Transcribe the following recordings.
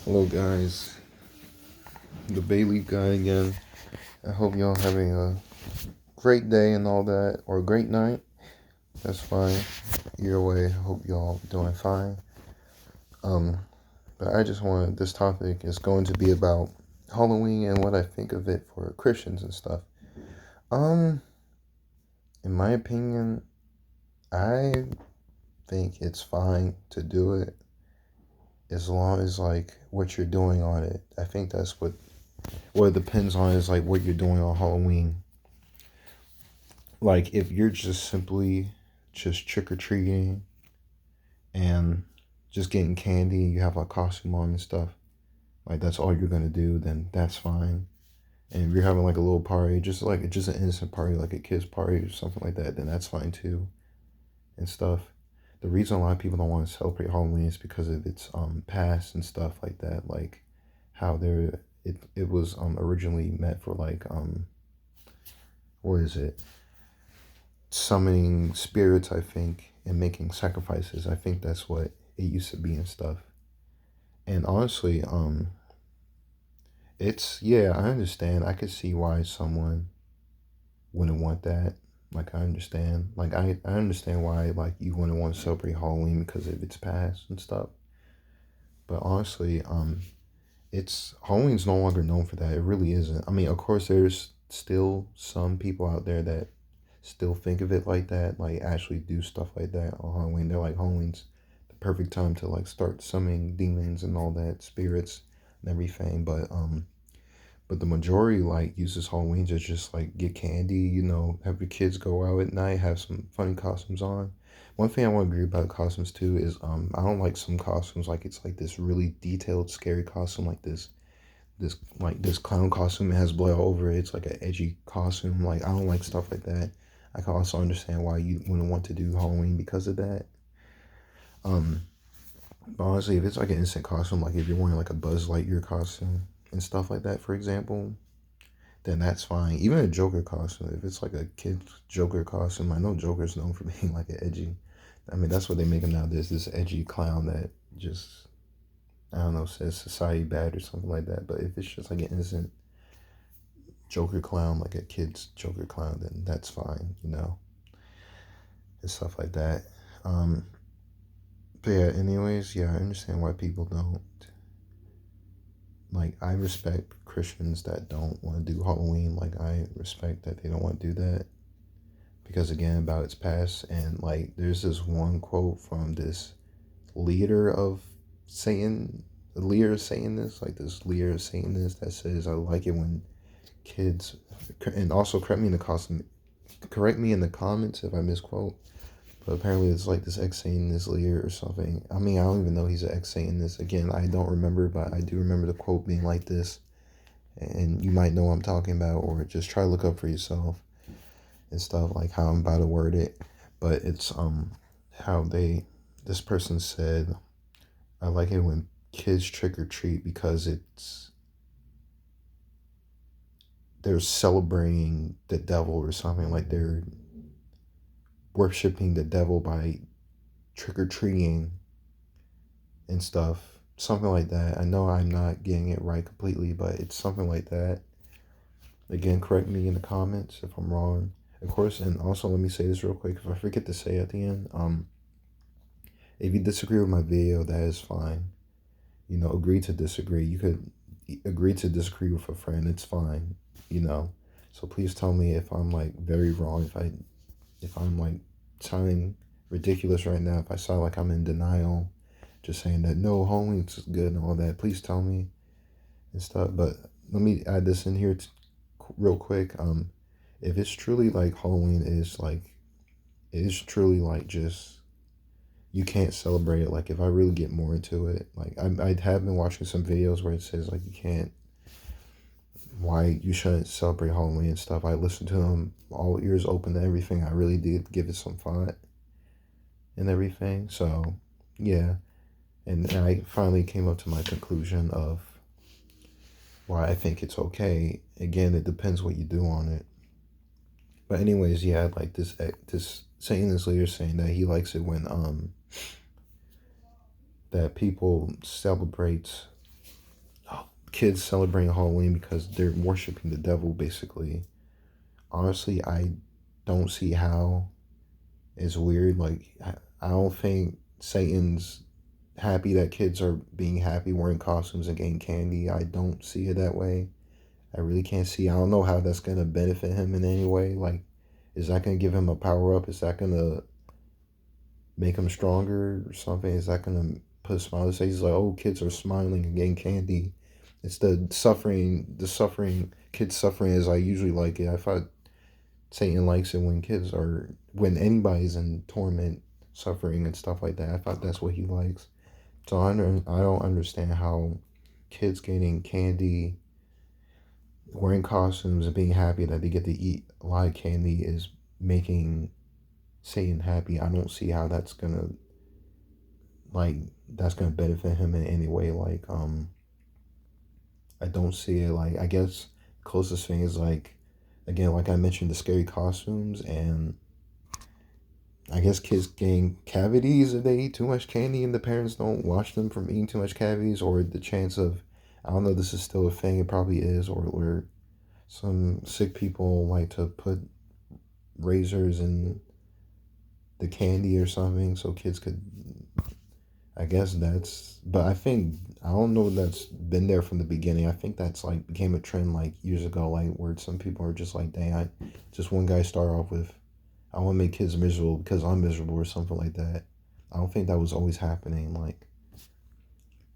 Hello, guys. The Bailey guy again. I hope y'all having a great day and all that, or a great night. That's fine. Either way, I hope y'all doing fine. Um, but I just wanted this topic is going to be about Halloween and what I think of it for Christians and stuff. Um, in my opinion, I think it's fine to do it as long as like what you're doing on it. I think that's what it depends on is like what you're doing on Halloween. Like if you're just simply just trick or treating and just getting candy, you have a costume on and stuff, like that's all you're gonna do, then that's fine. And if you're having like a little party, just an innocent party, like a kid's party or something like that, then that's fine too and stuff. The reason a lot of people don't want to celebrate Halloween is because of its past and stuff like that, like how it was originally meant for like what is it? Summoning spirits, I think, and making sacrifices. I think that's what it used to be and stuff. And honestly, it's yeah, I understand. I could see why someone wouldn't want that. Like I understand. I understand why like you wouldn't want to celebrate Halloween because of its past and stuff. But honestly, it's Halloween's no longer known for that. It really isn't. I mean, of course, there's still some people out there that still think of it like that, like actually do stuff like that on Halloween. They're like Halloween's the perfect time to like start summoning demons and all that, spirits and everything. But the majority like uses Halloween to just like get candy, have your kids go out at night, have some funny costumes on. One thing I want to agree about costumes too is I don't like some costumes like it's like this really detailed scary costume like this clown costume that has blood all over it. It's like an edgy costume. Like I don't like stuff like that. I can also understand why you wouldn't want to do Halloween because of that. Um, but honestly, if it's like an instant costume, like if you're wearing like a Buzz Lightyear costume and stuff like that, for example, then that's fine. Even a Joker costume, if it's like a kid's Joker costume, I know Joker's known for being like an edgy. I mean, that's what they make him now. There's this edgy clown that just I don't know says society bad or something like that. But if it's just like an innocent Joker clown, like a kid's Joker clown, then that's fine, and stuff like that. Um, but yeah, anyways, yeah, I understand why people don't. Like, I respect Christians that don't want to do Halloween. Like, I respect that they don't want to do that because, again, about its past. And, like, there's this one quote from this leader of Satan, the leader of Satanists, like this leader of Satanists that says, I like it when kids, and also correct me in the comments if I misquote, but apparently it's like this ex-Satanist leader or something. I mean, I don't even know he's an ex-Satanist. Again, I don't remember, but I do remember the quote being like this, and you might know what I'm talking about, or just try to look up for yourself and stuff, like how I'm about to word it. But it's how this person said, I like it when kids trick or treat because they're celebrating the devil or something, like they're worshiping the devil by trick or treating and stuff. Something like that. I know I'm not getting it right completely, but it's something like that. Again, correct me in the comments if I'm wrong. Of course, and also let me say this real quick. If I forget to say at the end, if you disagree with my video, that is fine. Agree to disagree. You could agree to disagree with a friend. It's fine. So please tell me if I'm like very wrong. If I'm like sounding ridiculous right now. If I sound like I'm in denial, just saying that no, Halloween's good and all that. Please tell me and stuff. But let me add this in here real quick. If it's truly like Halloween is like, it is truly like just you can't celebrate it. Like if I really get more into it, like I have been watching some videos where it says like you can't, why you shouldn't celebrate Halloween and stuff. I listened to them all ears open to everything. I really did give it some thought and everything. So yeah, and I finally came up to my conclusion of why I think it's okay. Again, it depends what you do on it. But anyways, yeah, like this saying this leader saying that he likes it when that people celebrate kids celebrating Halloween because they're worshiping the devil, basically. Honestly, I don't see how it's weird. Like, I don't think Satan's happy that kids are being happy wearing costumes and getting candy. I don't see it that way. I really can't see. I don't know how that's gonna benefit him in any way. Like, is that gonna give him a power up? Is that gonna make him stronger or something? Is that gonna put a smile on his face? He's like, oh, kids are smiling and getting candy. It's the suffering, kids suffering as I usually like it. I thought Satan likes it when anybody's in torment, suffering and stuff like that. I thought that's what he likes. So I don't understand how kids getting candy, wearing costumes, and being happy that they get to eat a lot of candy is making Satan happy. I don't see how like that's gonna benefit him in any way. Like I don't see it. Like, I guess closest thing is like, again, like I mentioned, the scary costumes, and I guess kids getting cavities if they eat too much candy and the parents don't watch them from eating too much cavities, or the chance of, I don't know, this is still a thing, it probably is, or where some sick people like to put razors in the candy or something so kids could, I guess that's, but I think, I don't know if that's been there from the beginning. I think that's like became a trend like years ago, like where some people are just like, dang, just one guy start off with, I want to make kids miserable because I'm miserable or something like that. I don't think that was always happening, like,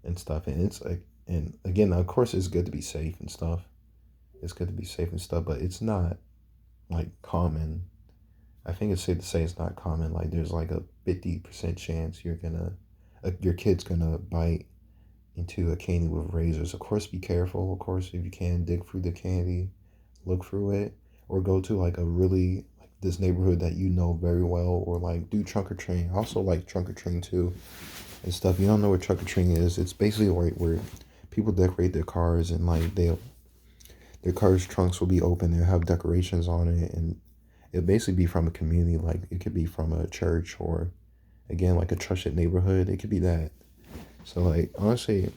and stuff. And it's like, and again, of course, it's good to be safe and stuff. It's good to be safe and stuff, but it's not like common. I think it's safe to say it's not common. Like, there's like a 50% chance your kid's gonna bite into a candy with razors. Of course, be careful. Of course, if you can, dig through the candy, look through it, or go to like a really like this neighborhood that you know very well, or like do trunk or treat. I also like trunk or treat too and stuff. You don't know what trunk or treat is? It's basically where people decorate their cars, and like their cars trunks will be open. They'll have decorations on it, and it'll basically be from a community. Like, it could be from a church, or again, like a trusted neighborhood. It could be that. So like, honestly,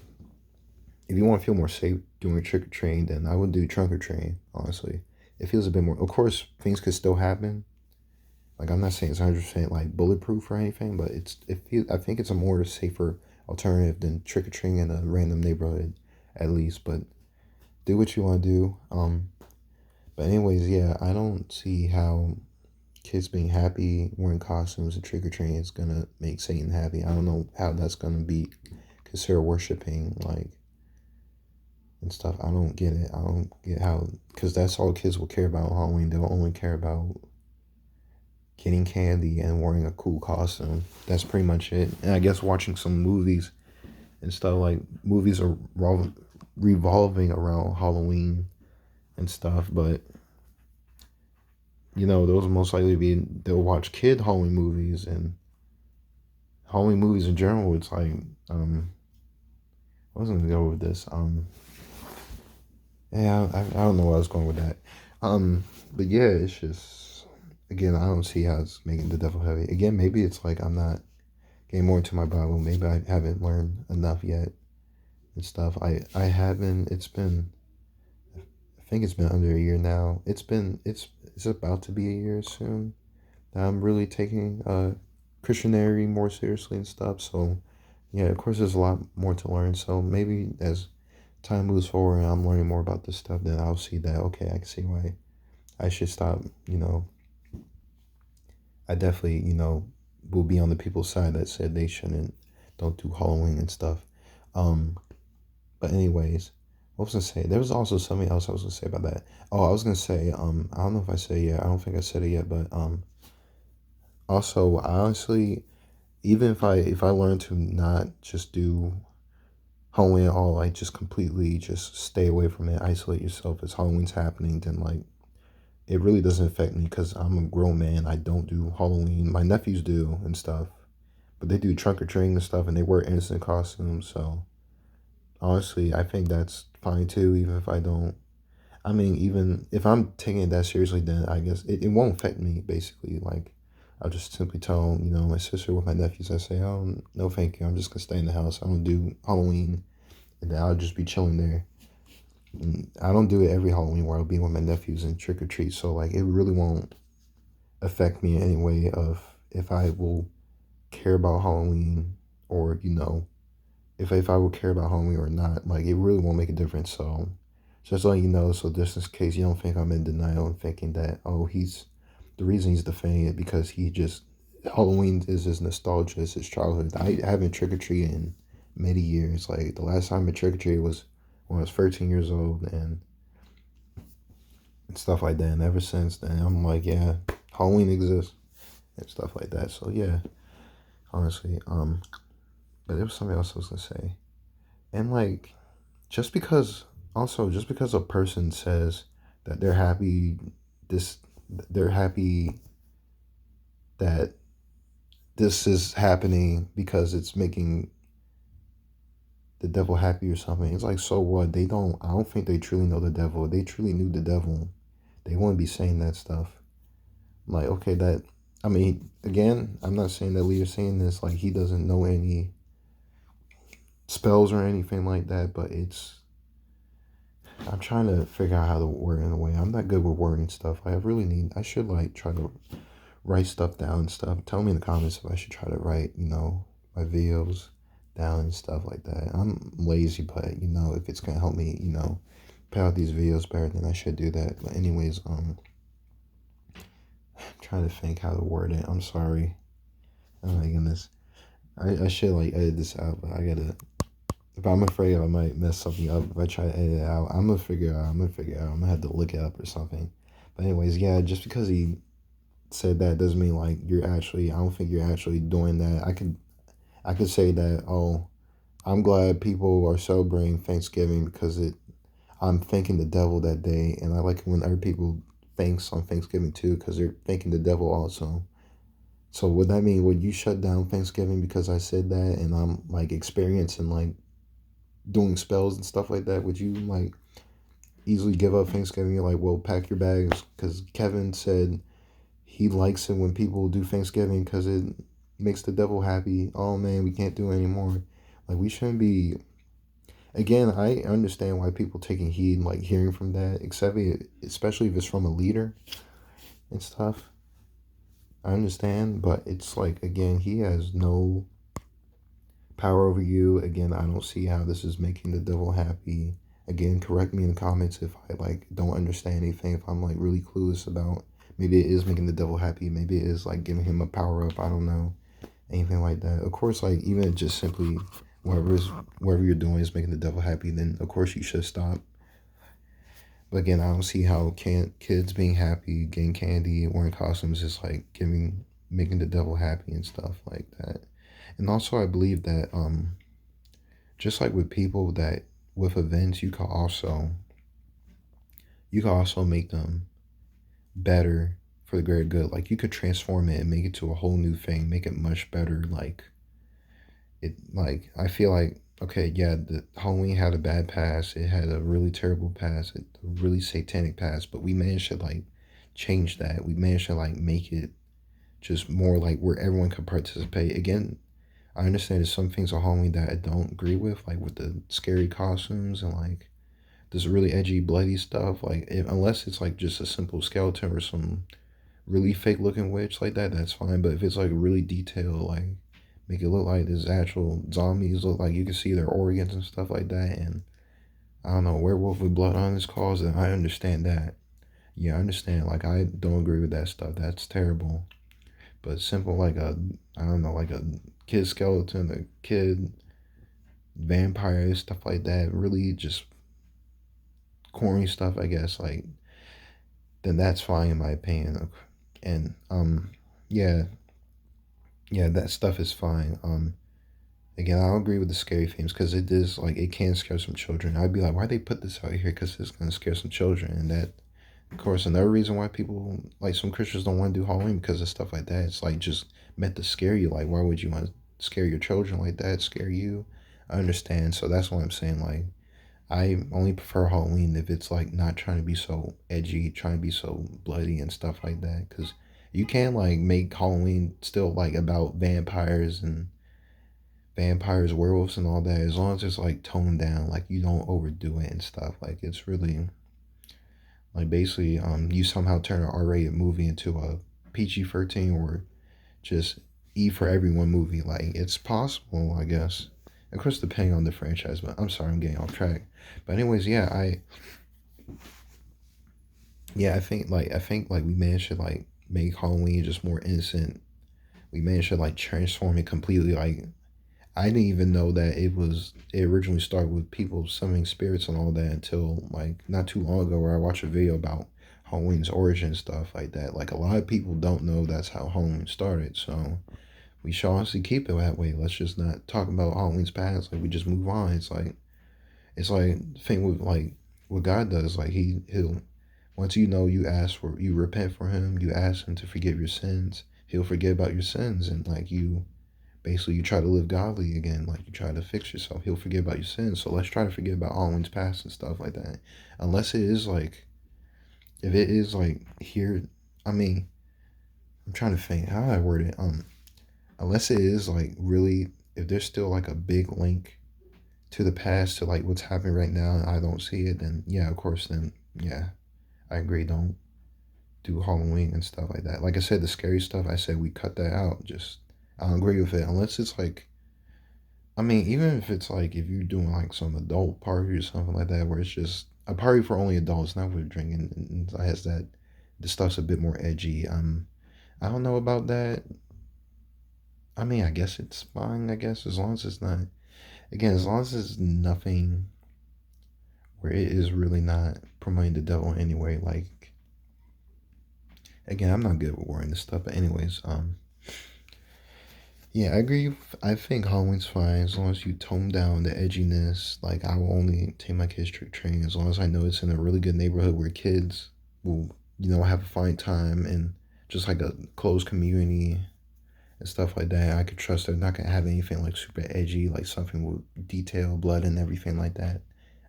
if you want to feel more safe doing trick or treating, then I would do trunk or treating. Honestly, it feels a bit more. Of course, things could still happen. Like, I'm not saying it's 100% like bulletproof or anything, but I think it's a more safer alternative than trick or treating in a random neighborhood, at least. But do what you want to do. But anyways, yeah, I don't see how kids being happy wearing costumes and trick or treating is gonna make Satan happy. I don't know how that's gonna be considered worshiping, like, and stuff. I don't get it. I don't get how, because that's all kids will care about on Halloween. They'll only care about getting candy and wearing a cool costume. That's pretty much it. And I guess watching some movies and stuff, like movies are revolving around Halloween and stuff, but those will most likely be, they'll watch kid Halloween movies, and Halloween movies in general. It's like, I was gonna go with this. Yeah, I don't know where I was going with that. But yeah, it's just, again, I don't see how it's making the devil heavy. Again, maybe it's like I'm not getting more into my Bible. Maybe I haven't learned enough yet and stuff. I haven't. I think it's been under a year now. It's about to be a year soon that I'm really taking Christianity more seriously and stuff. So yeah, of course, there's a lot more to learn. So maybe as time moves forward and I'm learning more about this stuff, then I'll see that, okay, I can see why I should stop. I definitely, will be on the people's side that said they shouldn't, don't do Halloween and stuff. Um, but anyways, what was I gonna say? There was also something else I was gonna say about that. Oh, I was gonna say, I don't know if I said it yet. I don't think I said it yet, but also, I honestly, even if I learn to not just do Halloween at all, like just completely just stay away from it, isolate yourself as Halloween's happening, then like it really doesn't affect me because I'm a grown man. I don't do Halloween. My nephews do and stuff, but they do trunk or treating and stuff, and they wear innocent costumes. So honestly, I think that's fine too, even if I don't. I mean, even if I'm taking it that seriously, then I guess it won't affect me, basically. Like, I'll just simply tell, my sister with my nephews, I say, oh, no, thank you. I'm just going to stay in the house. I don't do Halloween. And then I'll just be chilling there. And I don't do it every Halloween where I'll be with my nephews and trick or treat. So like it really won't affect me in any way of if I will care about Halloween or if I will care about Halloween or not. Like it really won't make a difference. So just letting you know. So just in case you don't think I'm in denial and thinking that he's the reason he's defending it because he just Halloween is his nostalgia, it's his childhood. I haven't trick or treated in many years. Like the last time I trick or treated was when I was 13 years old and stuff like that. And ever since then, I'm like, yeah, Halloween exists and stuff like that. So yeah, honestly, but there was something else I was gonna say. And like, just because, just because a person says that this, they're happy that this is happening because it's making the devil happy or something. It's like, so what? I don't think they truly know the devil. If they truly knew the devil, they wouldn't be saying that stuff. Like, okay, I mean, again, I'm not saying that Leah's saying this, like, he doesn't know any spells or anything like that, but I'm trying to figure out how to word it in a way. I'm not good with wording stuff. I should, like, try to write stuff down and stuff. Tell me in the comments if I should try to write, my videos down and stuff like that. I'm lazy, but, if it's going to help me, put out these videos better, then I should do that. But anyways, I'm trying to think how to word it. I'm sorry. Oh my goodness. I should like edit this out, but I gotta. If I'm afraid I might mess something up, if I try to edit it out, I'm gonna figure it out. I'm gonna figure it out. I'm gonna have to look it up or something. But anyways, yeah, just because he said that doesn't mean like you're actually. I don't think you're actually doing that. I could say that. Oh, I'm glad people are celebrating Thanksgiving because I'm thanking the devil that day, and I like it when other people thanks on Thanksgiving too because they're thanking the devil also. So would that mean would you shut down Thanksgiving because I said that and I'm like experiencing like doing spells and stuff like that? Would you like easily give up Thanksgiving? You're like, well, pack your bags because Kevin said he likes it when people do Thanksgiving because it makes the devil happy. Oh man, we can't do it anymore. Like we shouldn't be. Again, I understand why people taking heed and like hearing from that, especially if it's from a leader and stuff. I understand, but it's like again, he has no power over you. Again, I don't see how this is making the devil happy. Again, correct me in the comments if I like don't understand anything, if I'm like really clueless about maybe it is making the devil happy, maybe it is like giving him a power up, I don't know. Anything like that. Of course, like even just simply whatever you're doing is making the devil happy, then of course you should stop. But again, I don't see how can kids being happy, getting candy, wearing costumes is like making the devil happy and stuff like that. And also I believe that just like with people that with events you can also make them better for the greater good. Like you could transform it and make it to a whole new thing, make it much better. Like I feel like okay, yeah, the Halloween had a bad past. It had a really terrible past, a really satanic past, but we managed to like change that. We managed to like make it just more like where everyone could participate. Again, I understand there's some things on Halloween that I don't agree with, like with the scary costumes and like this really edgy, bloody stuff. Like, unless it's like just a simple skeleton or some really fake looking witch like that, that's fine. But if it's like really detailed, like make it look like there's actual zombies, look like you can see their organs and stuff like that, and I don't know, werewolf with blood on his claws, then I understand that. Yeah, I understand. Like, I don't agree with that stuff. That's terrible. But simple, like I don't know, like a kid skeleton, a kid vampire, stuff like that, really just corny stuff, I guess, like, then that's fine in my opinion. And yeah, yeah, that stuff is fine. Again, I don't agree with the scary themes because it is like it can scare some children. I'd be like, why they put this out here? Because it's gonna scare some children, and that, of course, another reason why people like some Christians don't want to do Halloween because of stuff like that. It's like just meant to scare you. Like, why would you want to scare your children like that? Scare you? I understand. So that's what I'm saying. Like, I only prefer Halloween if it's like not trying to be so edgy, trying to be so bloody and stuff like that. Because you can like make Halloween still like about vampires, werewolves, and all that, as long as it's like toned down, like you don't overdo it and stuff. Like it's really like basically, you somehow turn an R-rated movie into a PG-13 or just E for everyone movie. Like it's possible, I guess. Of course, depending on the franchise. But I'm sorry, I'm getting off track. But anyways, I think like we managed to like make Halloween just more innocent. We managed to like transform it completely. Like I didn't even know that it originally started with people summoning spirits and all that until like not too long ago where I watched a video about Halloween's origin stuff like that. Like a lot of people don't know that's how Halloween started. So we should honestly keep it that way. Let's just not talk about Halloween's past. Like we just move on. It's like the thing with like what God does. Like he'll once you know you repent for him, you ask him to forgive your sins, he'll forget about your sins and like you basically you try to live godly again, like you try to fix yourself, he'll forget about your sins. So let's try to forget about Halloween's past and stuff like that. Unless it is like if it is like here I mean, I'm trying to think how I word it. Unless it is like really if there's still like a big link to the past to like what's happening right now and I don't see it, then yeah, of course then yeah, I agree. Don't do Halloween and stuff like that. Like I said, the scary stuff, I said we cut that out. Just I don't agree with it unless it's like I mean, even if it's like if you're doing like some adult party or something like that, where it's just a party for only adults, not with drinking, and has that the stuff's a bit more edgy. I don't know about that. I mean, I guess it's fine. I guess as long as it's not again, as long as it's nothing where it is really not promoting the devil in any way. Like again, I'm not good with wording this stuff, but anyways, yeah, I agree. I think Halloween's fine as long as you tone down the edginess. Like, I will only take my kids trick treating as long as I know it's in a really good neighborhood where kids will, have a fine time and just like a closed community and stuff like that. I could trust they're not gonna have anything like super edgy, like something with detail, blood, and everything like that.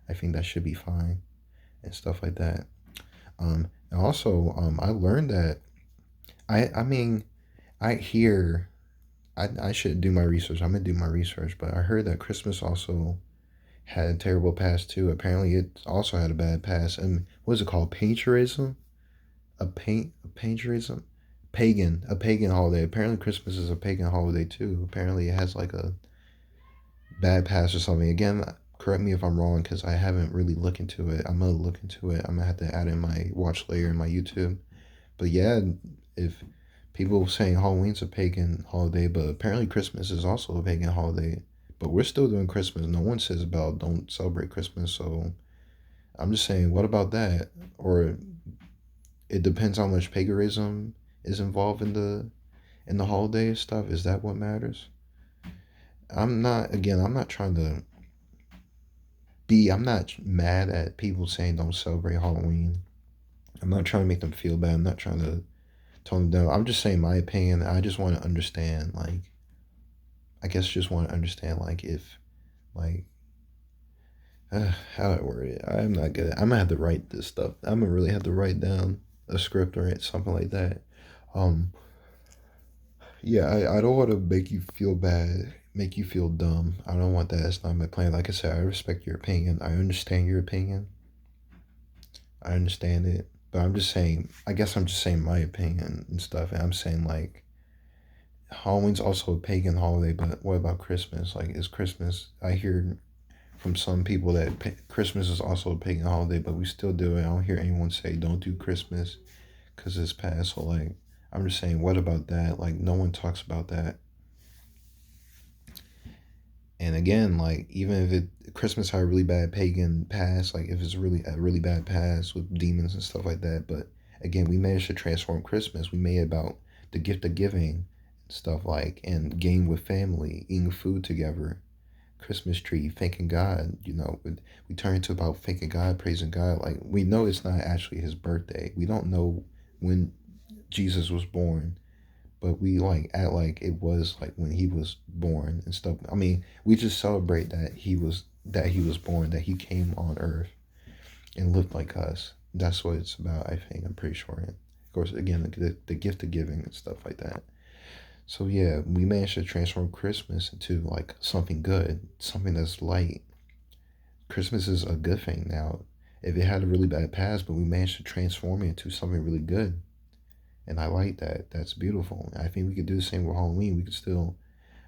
I think that should be fine and stuff like that. And also, I learned that I mean, I hear I should do my research. I'm gonna do my research, but I heard that Christmas also had a terrible past too. Apparently, it also had a bad past. And what is it called? Painterism? A painterism? A pagan holiday. Apparently, Christmas is a pagan holiday too. Apparently, it has like a bad past or something. Again, correct me if I'm wrong because I haven't really looked into it. I'm gonna look into it. I'm gonna have to add in my watch later in my YouTube. But yeah, if people saying Halloween's a pagan holiday, but apparently Christmas is also a pagan holiday. But we're still doing Christmas. No one says about don't celebrate Christmas. So I'm just saying, what about that? Or it depends how much paganism is involved in the holiday stuff. Is that what matters? I'm not trying to I'm not mad at people saying don't celebrate Halloween. I'm not trying to make them feel bad. I'm not trying to tone them down. I'm just saying my opinion. I just want to understand, like, I guess just want to understand, like, if, like, how do I word it? I'm not good. I'm gonna have to write this stuff. I'm gonna really have to write down a script or something like that. Um, yeah, I don't want to make you feel bad, make you feel dumb. I don't want that. That's not my plan. Like I said, I respect your opinion. I understand your opinion. I understand it. But I'm just saying, I guess I'm just saying my opinion and stuff. And I'm saying, like, Halloween's also a pagan holiday, but what about Christmas? Like, is Christmas? I hear from some people that Christmas is also a pagan holiday, but we still do it. I don't hear anyone say don't do Christmas because it's past. So, like, I'm just saying, what about that? Like, no one talks about that. And again, like, even if Christmas had a really bad pagan past, like, if it's really a really bad past with demons and stuff like that, but again, we managed to transform Christmas. We made it about the gift of giving stuff like and game with family, eating food together, Christmas tree, thanking God. We turn into about thanking God, praising God. Like we know it's not actually his birthday. We don't know when Jesus was born, but we like act like it was like when he was born and stuff. I mean, we just celebrate that he was born, that he came on earth and lived like us. That's what it's about. I think I'm pretty sure. And of course, again, the gift of giving and stuff like that. So yeah, we managed to transform Christmas into like something good, something that's light. Christmas is a good thing now. If it had a really bad past, but we managed to transform it into something really good. And I like that. That's beautiful. I think we could do the same with Halloween. We could still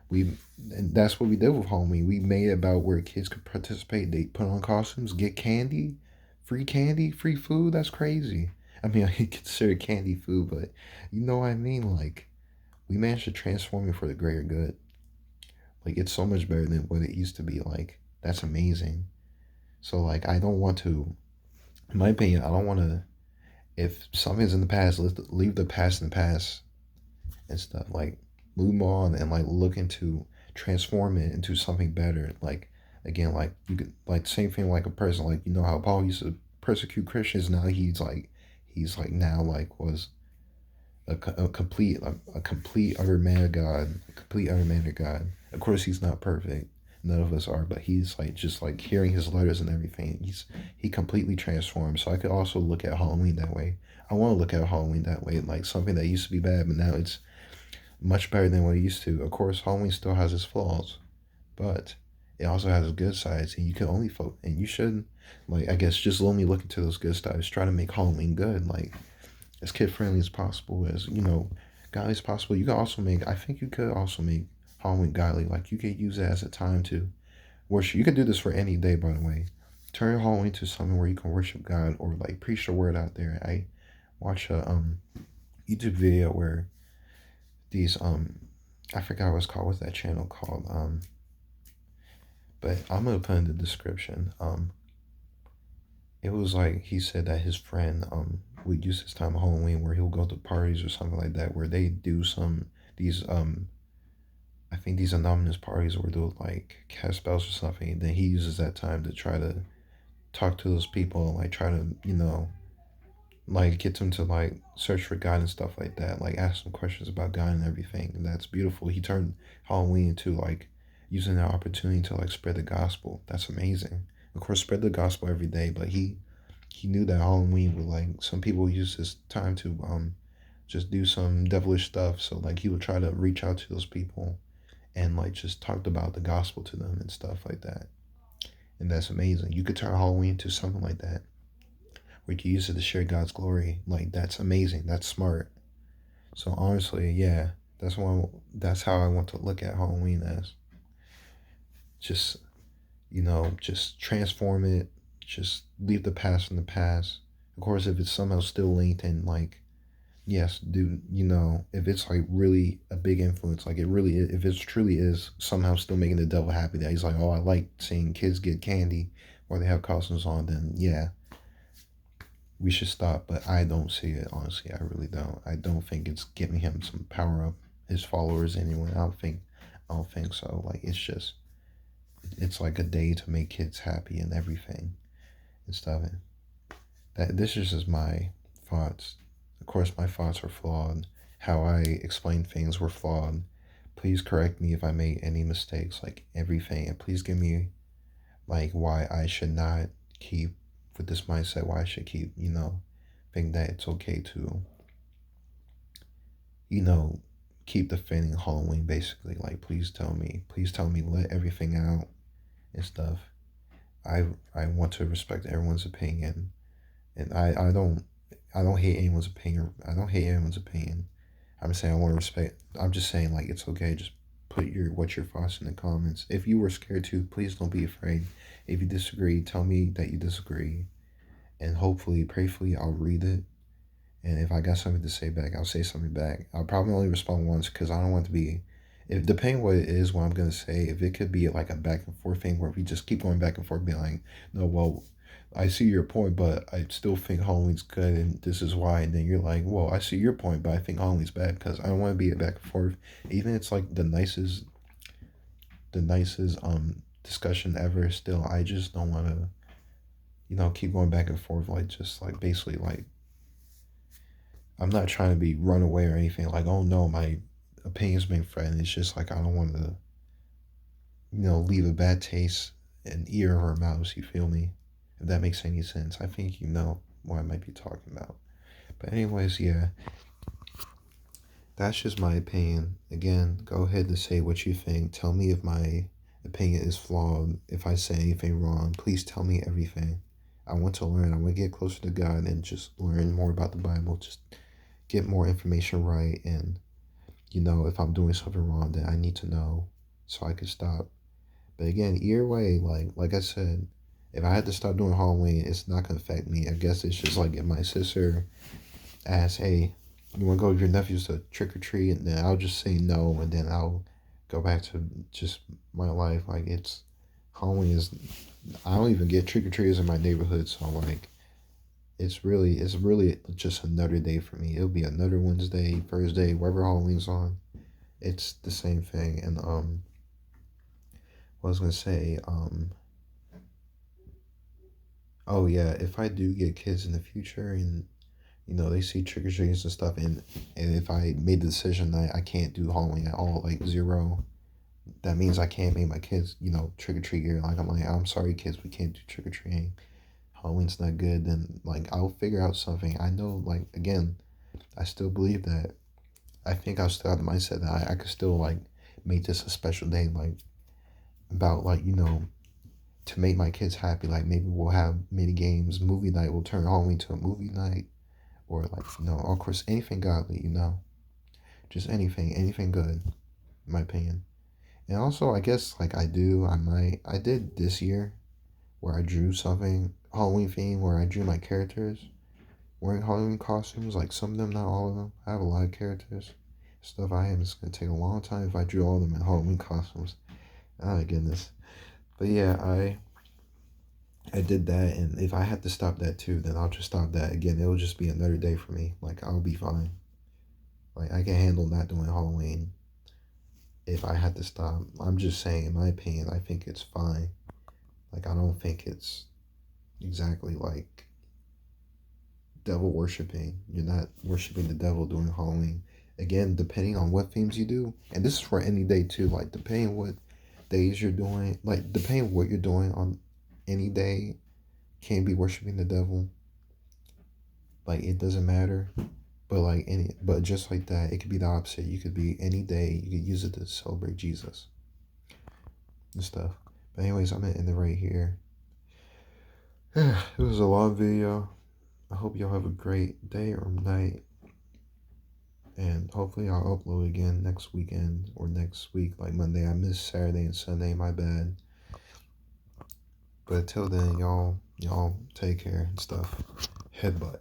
we and that's what we did with Halloween. We made it about where kids could participate. They put on costumes, get candy, free food. That's crazy. I mean, I consider candy food, but you know what I mean? Like we managed to transform it for the greater good. Like it's so much better than what it used to be. Like that's amazing. So like I don't want to, in my opinion, I don't want to. If something's in the past, leave the past in the past and stuff. Like move on and like look into transform it into something better. Like again, like you could like same thing like a person like you know how Paul used to persecute Christians. Now he's like now like was a complete utter man of God, a complete utter man of God. Of course, he's not perfect. None of us are, but he's like just like hearing his letters and everything. He completely transformed. So I could also look at Halloween that way. I want to look at Halloween that way, like something that used to be bad, but now it's much better than what it used to. Of course, Halloween still has its flaws, but it also has good sides, and you can only and you should, like I guess, just only look into those good sides. Try to make Halloween good, like as kid friendly as possible, as godly as possible. You can also make. I think you could also make Halloween godly. Like you could use it as a time to worship. You could do this for any day, by the way. Turn Halloween to something where you can worship God or like preach the word out there. I watch a YouTube video where these I forgot what it's called. What's that channel called? But I'm gonna put in the description. It was like he said that his friend would use this time of Halloween where he'll go to parties or something like that where they do some these I think these anonymous parties where they'll like cast spells or something. And then he uses that time to try to talk to those people and like try to like get them to like search for God and stuff like that. Like ask them questions about God and everything. And that's beautiful. He turned Halloween into like using that opportunity to like spread the gospel. That's amazing. Of course, spread the gospel every day, but he knew that Halloween would like some people use this time to just do some devilish stuff. So like he would try to reach out to those people and like just talked about the gospel to them and stuff like that. And that's amazing. You could turn Halloween into something like that. Where you can use it to share God's glory. Like that's amazing. That's smart. So honestly, yeah, that's how I want to look at Halloween as. Just just transform it. Just leave the past in the past. Of course, if it's somehow still linked and like yes, dude, if it's like really a big influence, like it really is, if it truly is somehow still making the devil happy that he's like, oh, I like seeing kids get candy or they have costumes on, then yeah, we should stop. But I don't see it, honestly. I really don't. I don't think it's giving him some power up his followers anyway. I don't think so. Like it's like a day to make kids happy and everything and stuff. And that this is just my thoughts. Of course, my thoughts are flawed. How I explain things were flawed. Please correct me if I made any mistakes, like everything. And please give me, like, why I should not keep with this mindset, why I should keep, think that it's okay to, you know, keep defending Halloween, basically. Like, please tell me, let everything out and stuff. I, I want to respect everyone's opinion. And I don't hate anyone's opinion. I don't hate anyone's opinion. I'm saying I want to respect. I'm just saying like it's okay. Just put your thoughts in the comments. If you were scared too, please don't be afraid. If you disagree, tell me that you disagree, and hopefully, prayfully, I'll read it. And if I got something to say back, I'll say something back. I'll probably only respond once because I don't want to be. If depending what it is, what I'm gonna say, if it could be like a back and forth thing where we just keep going back and forth, being like, no, well, I see your point, but I still think Halloween's good, and this is why. And then you're like, well, I see your point, but I think Halloween's bad because I don't want to be a back and forth. Even if it's like the nicest discussion ever. Still, I just don't want to, keep going back and forth. Like just like basically like I'm not trying to be run away or anything. Like oh no, my opinion's being threatened. It's just like I don't want to, leave a bad taste in ear or mouth. You feel me? If that makes any sense. I think you know what I might be talking about. But anyways, yeah. That's just my opinion. Again, go ahead and say what you think. Tell me if my opinion is flawed. If I say anything wrong, please tell me everything. I want to learn. I want to get closer to God and just learn more about the Bible. Just get more information right. And, if I'm doing something wrong, then I need to know so I can stop. But again, either way, like I said, if I had to stop doing Halloween, it's not gonna affect me. I guess it's just like if my sister asks, "Hey, you want to go with your nephews to trick or treat?" and then I'll just say no, and then I'll go back to just my life. Like Halloween is. I don't even get trick or treaters in my neighborhood, so like it's really just another day for me. It'll be another Wednesday, Thursday, wherever Halloween's on. It's the same thing. And what I was gonna say, oh yeah, if I do get kids in the future and they see trick or treaters and stuff, and if I made the decision that I can't do Halloween at all, like zero, that means I can't make my kids, trick or treat here. Like I'm sorry, kids, we can't do trick or treating. Halloween's not good. Then like I'll figure out something. I know, like again, I still believe that. I think I'll still have the mindset that I could still like make this a special day, like about like to make my kids happy. Like maybe we'll have mini games, movie night. We'll turn Halloween to a movie night, or like of course anything godly, just anything good, in my opinion. And also, I guess like I did this year where I drew something Halloween theme where I drew my characters wearing Halloween costumes. Like some of them, not all of them. I have a lot of characters. Stuff I am. It's gonna take a long time if I drew all of them in Halloween costumes. Oh my goodness. But yeah, I did that, and if I had to stop that too, then I'll just stop that. Again, it'll just be another day for me. Like I'll be fine. Like I can handle not doing Halloween if I had to stop. I'm just saying, in my opinion, I think it's fine. Like I don't think it's exactly like devil worshiping. You're not worshiping the devil during Halloween. Again, depending on what themes you do, and this is for any day too. Like depending what days you're doing, like depending what you're doing on any day, can be worshiping the devil. Like it doesn't matter. But just like that, it could be the opposite. You could be any day. You could use it to celebrate Jesus and stuff. But anyways, I'm gonna end it right here. It was a long video. I hope y'all have a great day or night. And hopefully I'll upload again next weekend or next week, like Monday. I missed Saturday and Sunday, my bad. But until then, y'all take care and stuff. Headbutt.